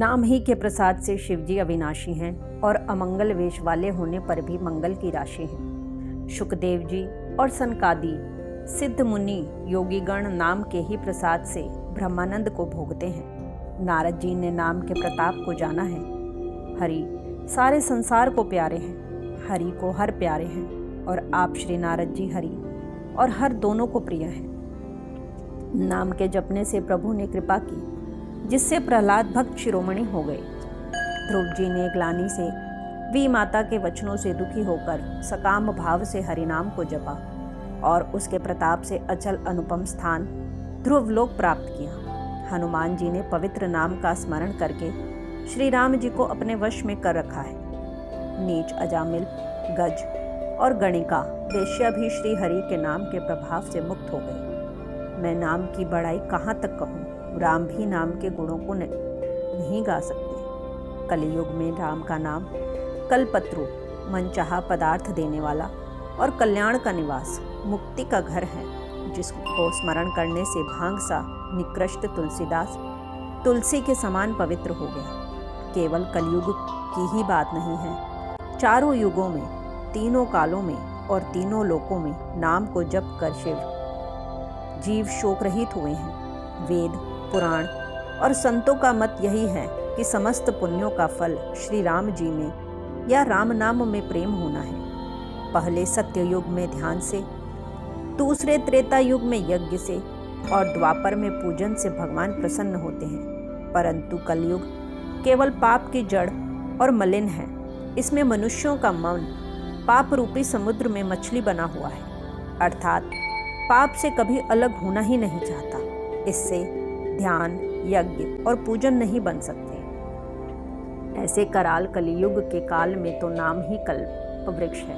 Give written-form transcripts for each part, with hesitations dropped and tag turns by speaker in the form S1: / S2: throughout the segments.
S1: नाम ही के प्रसाद से शिवजी अविनाशी हैं और अमंगल वेश वाले होने पर भी मंगल की राशि हैं। शुकदेव जी और सनकादि सिद्ध मुनि योगीगण नाम के ही प्रसाद से ब्रह्मानंद को भोगते हैं। नारद जी ने नाम के प्रताप को जाना है। हरि सारे संसार को प्यारे हैं, हरि को हर प्यारे हैं और आप श्री नारद जी हरि और हर दोनों को प्रिय हैं। नाम के जपने से प्रभु ने कृपा की, जिससे प्रहलाद भक्त शिरोमणि हो गए। ध्रुव जी ने ग्लानि से वी माता के वचनों से दुखी होकर सकाम भाव से हरिनाम को जपा और उसके प्रताप से अचल अनुपम स्थान ध्रुवलोक प्राप्त किया। हनुमान जी ने पवित्र नाम का स्मरण करके श्री राम जी को अपने वश में कर रखा है। नीच, अजामिल, गज और गणिका वेश्या भी श्री हरि के नाम के प्रभाव से मुक्त हो गई। मैं नाम की बड़ाई कहाँ तक कहूँ, राम भी नाम के गुणों को नहीं गा सकते। कलियुग में राम का नाम कल्पत्रु, मनचाहा पदार्थ देने वाला और कल्याण का निवास, मुक्ति का घर है, जिसको स्मरण करने से भांग सा निकृष्ट तुलसीदास तुलसी के समान पवित्र हो गया। केवल कलयुग की ही बात नहीं है, चारों युगों में, तीनों कालों में और तीनों लोकों में नाम को जप कर जीव शोक रहित हुए हैं। वेद, पुराण और संतों का मत यही है कि समस्त पुण्यों का फल श्री राम जी में या राम नाम में प्रेम होना है। पहले सत्य युग में ध्यान से, दूसरे त्रेता युग में यज्ञ से और द्वापर में पूजन से भगवान प्रसन्न होते हैं। परंतु कलयुग केवल पाप की जड़ और मलिन है। इसमें मनुष्यों का मन पाप रूपी समुद्र में मछली बना हुआ है, अर्थात पाप से कभी अलग होना ही नहीं चाहता। इससे ध्यान, यज्ञ और पूजन नहीं बन सकते। ऐसे कराल कलियुग के काल में तो नाम ही कल्प वृक्ष है,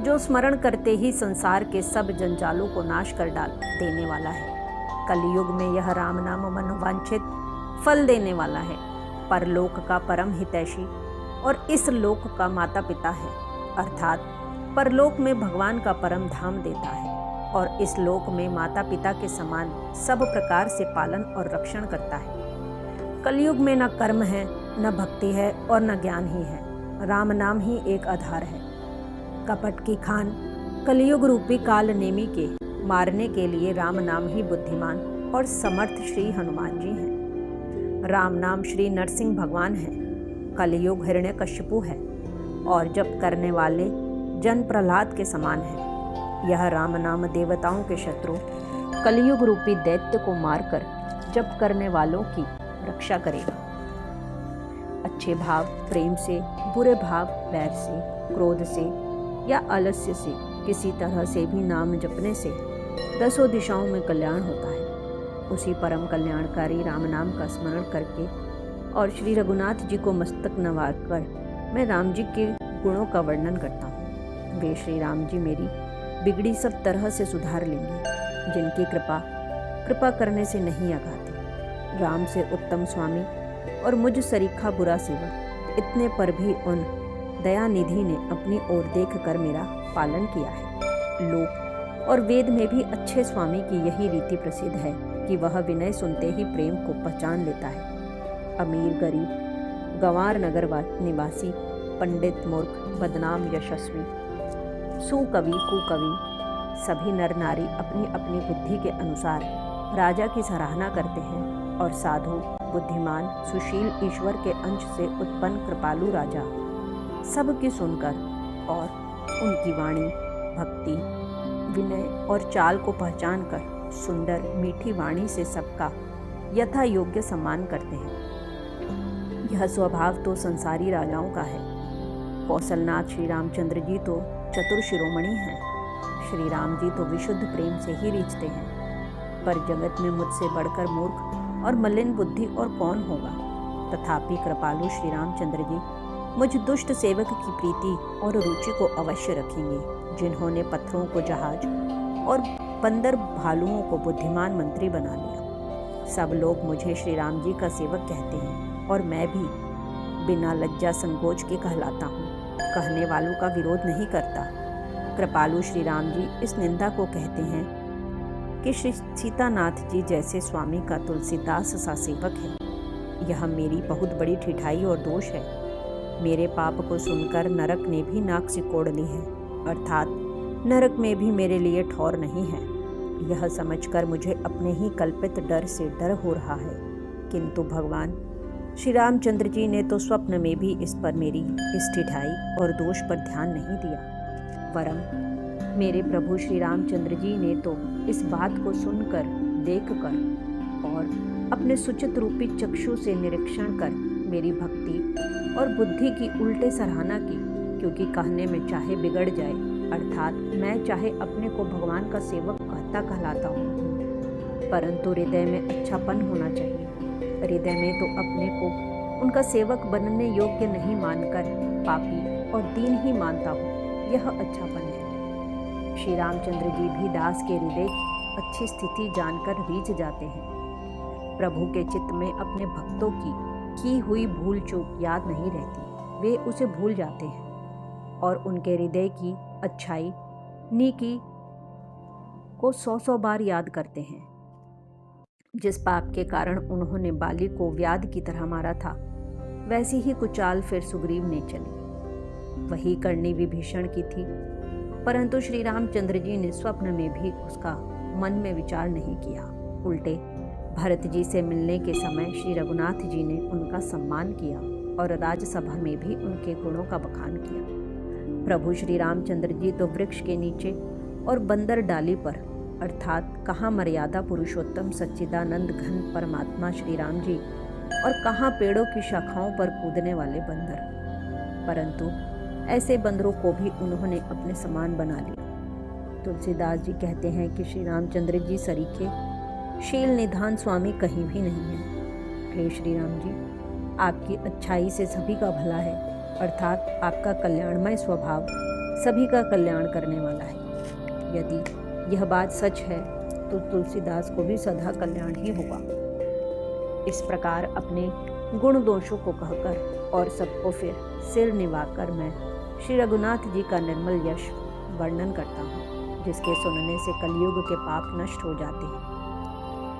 S1: जो स्मरण करते ही संसार के सब जंजालों को नाश कर डाल देने वाला है। कलियुग में यह राम नाम मनोवांछित फल देने वाला है, परलोक का परम हितैषी और इस लोक का माता पिता है, अर्थात परलोक में भगवान का परम धाम देता है और इस लोक में माता पिता के समान सब प्रकार से पालन और रक्षण करता है। कलयुग में न कर्म है, न भक्ति है और न ज्ञान ही है। राम नाम ही एक आधार है। कपट की खान कलयुग रूपी काल नेमी के मारने के लिए राम नाम ही बुद्धिमान और समर्थ श्री हनुमान जी हैं। राम नाम श्री नरसिंह भगवान है। कलयुग हिरण्यकश्यपु है और जप करने वाले जन प्रहलाद के समान है। यह राम नाम देवताओं के शत्रु कलयुग रूपी दैत्य को मारकर जप करने वालों की रक्षा करेगा। अच्छे भाव प्रेम से, बुरे भाव वैर से, क्रोध से या आलस्य से, किसी तरह से भी नाम जपने से 10 दिशाओं में कल्याण होता है। उसी परम कल्याणकारी राम नाम का स्मरण करके और श्री रघुनाथ जी को मस्तक नवार कर मैं राम जी के गुणों का वर्णन करता हूँ। वे श्री राम जी मेरी बिगड़ी सब तरह से सुधार लेंगे, जिनकी कृपा करने से नहीं आघाती। राम से उत्तम स्वामी और मुझ सरीखा बुरा सेवक, इतने पर भी उन दयानिधि ने अपनी ओर देख कर मेरा पालन किया है। लोक और वेद में भी अच्छे स्वामी की यही रीति प्रसिद्ध है कि वह विनय सुनते ही प्रेम को पहचान लेता है। अमीर गरीब, गंवार नगर निवासी, पंडित मूर्ख, बदनाम यशस्वी, सुकवि कुकवि, सभी नर नारी अपनी अपनी बुद्धि के अनुसार राजा की सराहना करते हैं और साधु, बुद्धिमान, सुशील ईश्वर के अंश से उत्पन्न कृपालु राजा सबकी सुनकर और उनकी वाणी, भक्ति, विनय और चाल को पहचान कर सुंदर मीठी वाणी से सबका यथा योग्य सम्मान करते हैं। यह स्वभाव तो संसारी राजाओं का है। कौशलनाथ श्री रामचंद्र जी तो चतुर शिरोमणि हैं। श्री राम जी तो विशुद्ध प्रेम से ही रीझते हैं। पर जगत में मुझसे बढ़कर मूर्ख और मलिन बुद्धि और कौन होगा। तथापि कृपालु श्री रामचंद्र जी मुझ दुष्ट सेवक की प्रीति और रुचि को अवश्य रखेंगे, जिन्होंने पत्थरों को जहाज और बंदर भालुओं को बुद्धिमान मंत्री बना लिया। सब लोग मुझे श्री राम जी का सेवक कहते हैं और मैं भी बिना लज्जा संकोच के कहलाता हूँ। कहने वालों का विरोध नहीं करता। कृपालु श्री राम जी इस निंदा को कहते हैं कि श्री सीतानाथ जी जैसे स्वामी का तुलसीदास सा सेवक है। यह मेरी बहुत बड़ी ठिठाई और दोष है। मेरे पाप को सुनकर नरक ने भी नाक सिकोड़ ली है, अर्थात नरक में भी मेरे लिए ठौर नहीं है। यह समझकर मुझे अपने ही कल्पित डर से डर हो रहा है, किंतु भगवान श्री रामचंद्र जी ने तो स्वप्न में भी इस पर मेरी इस ठिठाई और दोष पर ध्यान नहीं दिया। वरम मेरे प्रभु श्री रामचंद्र जी ने तो इस बात को सुनकर, देखकर और अपने सुचित रूपी चक्षु से निरीक्षण कर मेरी भक्ति और बुद्धि की उल्टे सराहना की, क्योंकि कहने में चाहे बिगड़ जाए, अर्थात मैं चाहे अपने को भगवान का सेवक कहता कहलाता हूँ, परंतु हृदय में अच्छापन होना चाहिए। हृदय में तो अपने को उनका सेवक बनने योग्य नहीं मानकर पापी और दीन ही मानता हूँ, यह अच्छापन है। श्री रामचंद्र जी भी दास के हृदय की अच्छी स्थिति जानकर रीझ जाते हैं। प्रभु के चित्त में अपने भक्तों की हुई भूल चूक याद नहीं रहती, वे उसे भूल जाते हैं और उनके हृदय की अच्छाई नीकी को 100 बार याद करते हैं। जिस पाप के कारण उन्होंने बाली को व्याध की तरह मारा था, वैसी ही कुचाल फिर सुग्रीव ने चली। वही करनी विभीषण की थी, परंतु श्री रामचंद्र जी ने स्वप्न में भी उसका मन में विचार नहीं किया। उल्टे भरत जी से मिलने के समय श्री रघुनाथ जी ने उनका सम्मान किया और राजसभा में भी उनके गुणों का बखान किया। प्रभु श्री रामचंद्र जी तो वृक्ष के नीचे और बंदर डाली पर, अर्थात कहाँ मर्यादा पुरुषोत्तम सच्चिदानंद घन परमात्मा श्री राम जी और कहाँ पेड़ों की शाखाओं पर कूदने वाले बंदर, परंतु ऐसे बंदरों को भी उन्होंने अपने समान बना लिया। तुलसीदास जी कहते हैं कि श्री रामचंद्र जी सरीखे शील निधान स्वामी कहीं भी नहीं है। हे श्री राम जी, आपकी अच्छाई से सभी का भला है, अर्थात आपका कल्याणमय स्वभाव सभी का कल्याण करने वाला है। यदि यह बात सच है तो तुलसीदास को भी सदा कल्याण ही होगा। इस प्रकार अपने गुण दोषों को कहकर और सबको फिर सिर निभाकर मैं श्री रघुनाथ जी का निर्मल यश वर्णन करता हूँ, जिसके सुनने से कलयुग के पाप नष्ट हो जाते हैं।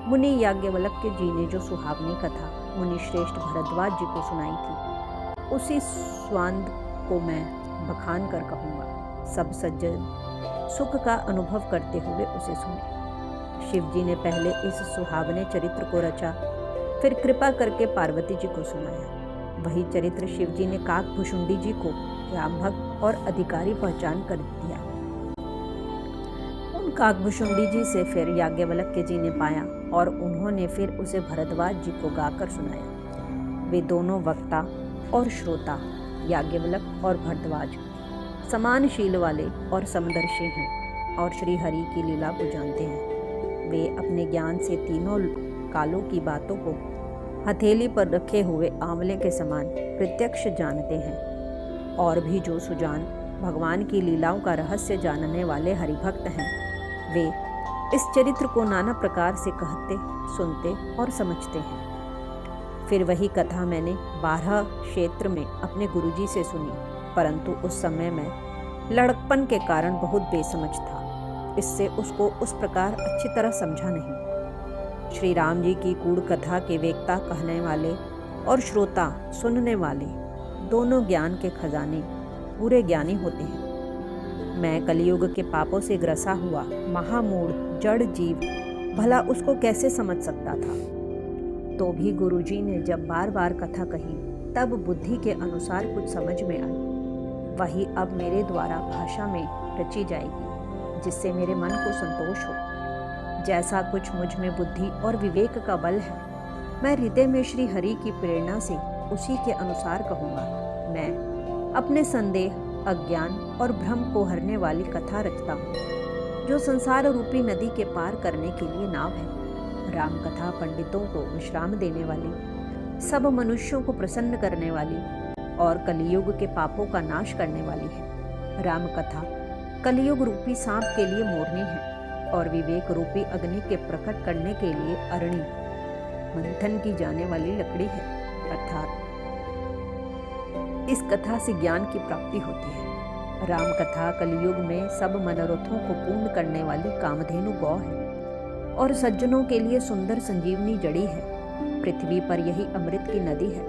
S1: मुनि याज्ञवल्क्य जी ने जो सुहावनी कथा मुनि श्रेष्ठ भरद्वाज जी को सुनाई थी, उसी स्वांद को मैं बखान कर कहूँगा। सब सज्जन सुख का अनुभव करते हुए उसे सुने। शिव जी ने पहले इस सुहावने चरित्र को रचा, फिर कृपा करके पार्वती जी को सुनाया। वही चरित्र शिव जी ने काकभुशुंडी जी को राम भक्त और अधिकारी पहचान कर दिया। उन काकभुशुंडी जी से फिर याज्ञवल्क्य जी ने पाया और उन्होंने फिर उसे भरद्वाज जी को गाकर सुनाया। वे दोनों वक्ता और श्रोता, याज्ञवल्क्य और भरद्वाज, समान शील वाले और समदर्शी हैं और श्री हरि की लीला को जानते हैं। वे अपने ज्ञान से तीनों कालों की बातों को हथेली पर रखे हुए आंवले के समान प्रत्यक्ष जानते हैं। और भी जो सुजान भगवान की लीलाओं का रहस्य जानने वाले हरिभक्त हैं, वे इस चरित्र को नाना प्रकार से कहते, सुनते और समझते हैं। फिर वही कथा मैंने 12 क्षेत्र में अपने गुरुजी से सुनी, परंतु उस समय मैं लड़कपन के कारण बहुत बेसमझ था, इससे उसको उस प्रकार अच्छी तरह समझा नहीं। श्री राम जी की कूड़ कथा के वेक्ता कहने वाले और श्रोता सुनने वाले दोनों ज्ञान के खजाने पूरे ज्ञानी होते हैं। मैं कलयुग के पापों से ग्रसा हुआ महामूढ़ जड़ जीव भला उसको कैसे समझ सकता था। तो भी गुरुजी ने जब बार बार कथा कही, तब बुद्धि के अनुसार कुछ समझ में आई। वही अब मेरे द्वारा भाषा में रची जाएगी, जिससे मेरे मन को संतोष हो। जैसा कुछ मुझ में बुद्धि और विवेक का बल है, मैं हृदय में श्री हरि की प्रेरणा से उसी के अनुसार कहूँगा। मैं अपने संदेह, अज्ञान और भ्रम को हरने वाली कथा रचता हूँ, जो संसार रूपी नदी के पार करने के लिए नाव है। राम कथा पंडितों को विश्राम देने वाली, सब मनुष्यों को प्रसन्न करने वाली और कलियुग के पापों का नाश करने वाली है। राम कथा कलियुग रूपी सांप के लिए मोरनी है और विवेक रूपी अग्नि के प्रकट करने के लिए अरणी, मंथन की जाने वाली लकड़ी है। अर्थात इस कथा से ज्ञान की प्राप्ति होती है। राम कथा कलियुग में सब मनोरथों को पूर्ण करने वाली कामधेनु गौ है और सज्जनों के लिए सुंदर संजीवनी जड़ी है। पृथ्वी पर यही अमृत की नदी है,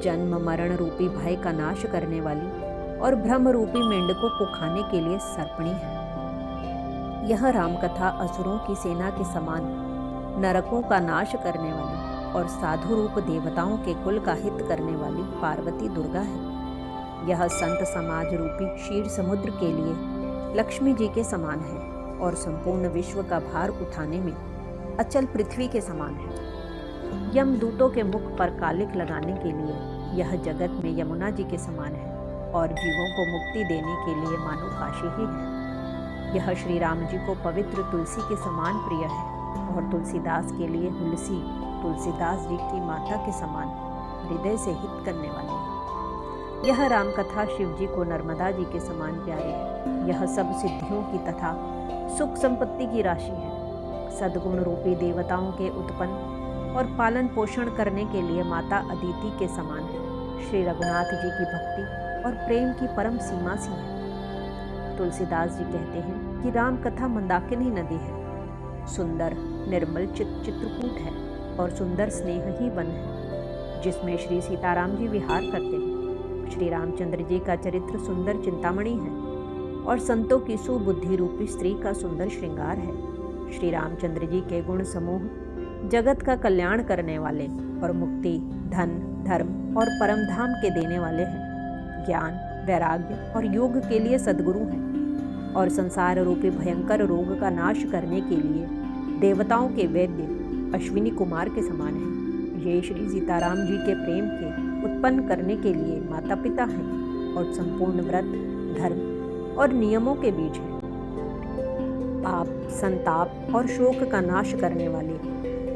S1: जन्म मरण रूपी भय का नाश करने वाली और भ्रम रूपी मेंढकों को खाने के लिए सर्पणी है। यह रामकथा असुरों की सेना के समान नरकों का नाश करने वाली और साधु रूप देवताओं के कुल का हित करने वाली पार्वती दुर्गा है। यह संत समाज रूपी क्षीर समुद्र के लिए लक्ष्मी जी के समान है और संपूर्ण विश्व का भार उठाने में अचल पृथ्वी के समान है। यमदूतों के मुख पर कालिक लगाने के लिए यह जगत में यमुना जी के समान है और जीवों को मुक्ति देने के लिए मानो काशी ही है। यह श्री राम जी को पवित्र तुलसी के समान प्रिय है और तुलसीदास के लिए तुलसी तुलसीदास जी की माता के समान हृदय से हित करने वाली है। यह रामकथा शिव जी को नर्मदा जी के समान प्यारी है। यह सब सिद्धियों की तथा सुख संपत्ति की राशि है। सद्गुण रूपी देवताओं के उत्पन्न और पालन पोषण करने के लिए माता अदिति के समान है। श्री रघुनाथ जी की भक्ति और प्रेम की परम सीमा सी है। तुलसीदास जी कहते हैं कि राम कथा मंदाकिनी नदी है, सुंदर निर्मल चित्रकूट है और सुंदर स्नेह ही वन है, जिसमें श्री सीताराम जी विहार करते हैं। श्री रामचंद्र जी का चरित्र सुंदर चिंतामणि है और संतों की सुबुद्धि रूपी स्त्री का सुंदर श्रृंगार है। श्री रामचंद्र जी के गुण समूह जगत का कल्याण करने वाले और मुक्ति, धन, धर्म और परम धाम के देने वाले हैं। ज्ञान, वैराग्य और योग के लिए सद्गुरु हैं और संसार रूपी भयंकर रोग का नाश करने के लिए देवताओं के वैद्य अश्विनी कुमार के समान है। ये श्री सीताराम जी के प्रेम के उत्पन्न करने के लिए माता पिता हैं और संपूर्ण व्रत, धर्म और नियमों के बीज हैं। पाप, संताप और शोक का नाश करने वाले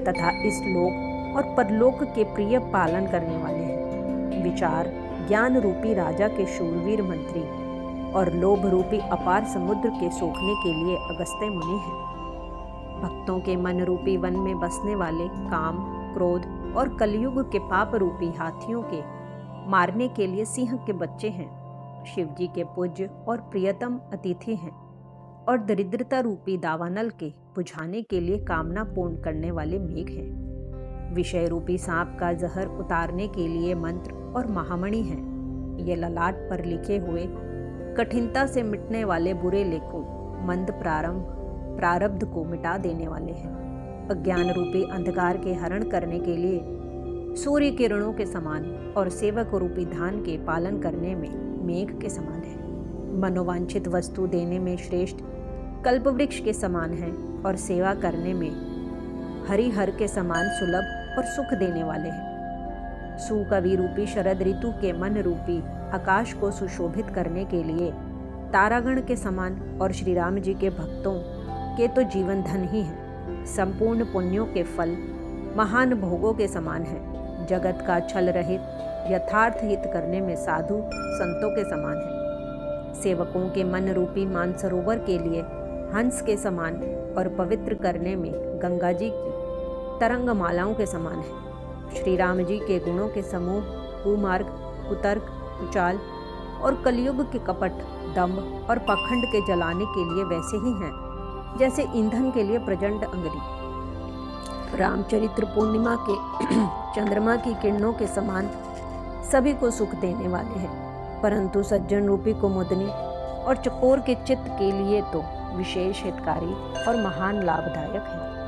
S1: तथा इस लोक और परलोक के प्रिय पालन करने वाले हैं। विचार, ज्ञान रूपी राजा के शूरवीर मंत्री और लोभ रूपी अपार समुद्र के सोखने के लिए अगस्त्य मुनि हैं। भक्तों के मन रूपी वन में बसने वाले काम, क्रोध और कलयुग के पाप रूपी हाथियों के मारने के लिए सिंह के बच्चे हैं। शिव जी के पूज्य और प्रियतम अतिथि हैं और दरिद्रता रूपी दावानल के बुझाने के लिए कामना पूर्ण करने वाले मेघ हैं। विषय रूपी सांप का जहर उतारने के लिए मंत्र और महामणि हैं। ये ललाट पर लिखे हुए कठिनता से मिटने वाले बुरे लेखों, मंद प्रारब्ध को मिटा देने वाले हैं। अज्ञान रूपी अंधकार के हरण करने के लिए सूर्य किरणों के समान और सेवक रूपी धान के पालन करने में मेघ के समान है। मनोवांछित वस्तु देने में श्रेष्ठ कल्पवृक्ष के समान है और सेवा करने में हरिहर के समान सुलभ और सुख देने वाले हैं। सुकवि रूपी शरद ऋतु के मन रूपी आकाश को सुशोभित करने के लिए तारागण के समान और श्री राम जी के भक्तों के तो जीवन धन ही है। संपूर्ण पुण्यों के फल महान भोगों के समान है। जगत का छल रहित यथार्थ हित करने में साधु संतों के समान है। सेवकों के मन रूपी मानसरोवर के लिए हंस के समान और पवित्र करने में गंगा जी की तरंग मालाओं के समान है। श्री राम जी के गुणों के समूह कुमार्ग, कुतर्क, कुचाल और कलयुग के कपट, दंभ और पखंड के जलाने के लिए वैसे ही हैं जैसे ईंधन के लिए प्रचंड अंगरी। रामचरित्र पूर्णिमा के चंद्रमा की किरणों के समान सभी को सुख देने वाले हैं, परंतु सज्जन रूपी कुमुदनी और चकोर के चित्त के लिए तो विशेष हितकारी और महान लाभदायक है।